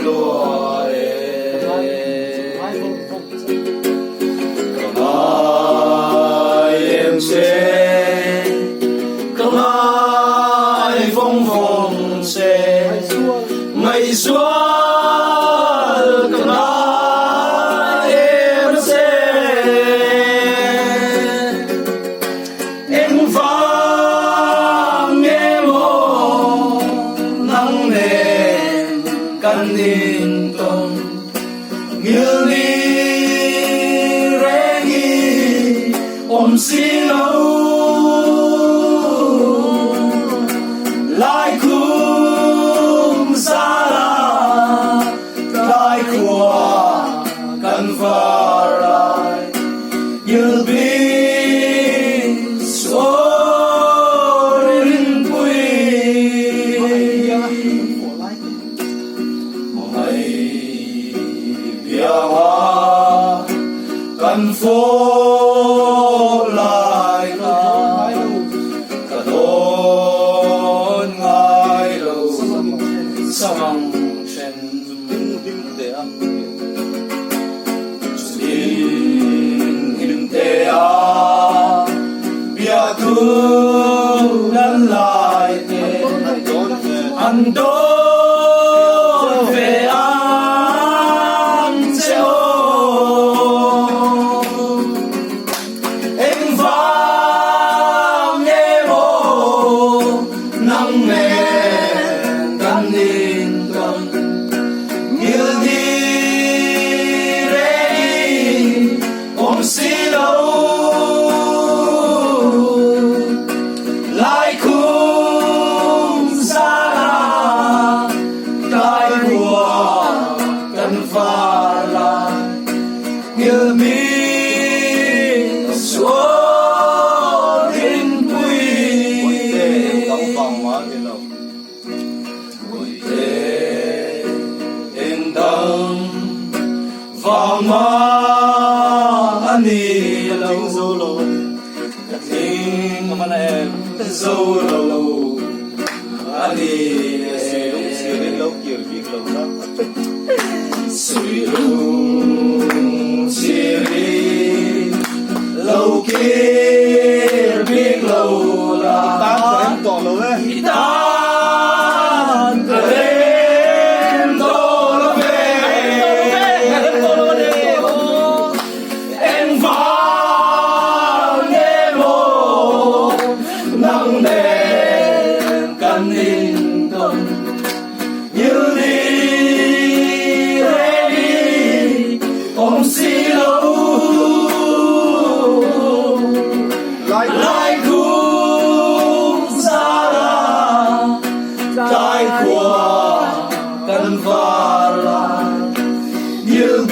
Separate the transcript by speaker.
Speaker 1: lùa em sẽ không ai phong phong sẽ mây xóa không ai em sẽ em vang nghe mô nắng nền căn nhìn tông Nghilh xin lâu lại cùng xa lạ lại qua căn phá lại you'll be so Rinpui mày bia hoa căn phố samang chen dim te a dim te a bia tu lan lai te an do ve an se o em vang nghe mo nang me kan din Nghilh xin lâu lại cùng xa lạ cái của cần phá lại Nghilh xuống Rinpui và mà anh đi lâu dâu lâu tình mà em dâu lâu anh đi đến lâu kiểu việc lâu lắm suy lung chia đi lâu kia biết lâu là tan toàn lâu đấy tan nắng đèn căn nhìn tông Nghilh ready om xí lâu lại cùng xa lạ cái của căn phá lại Nghilh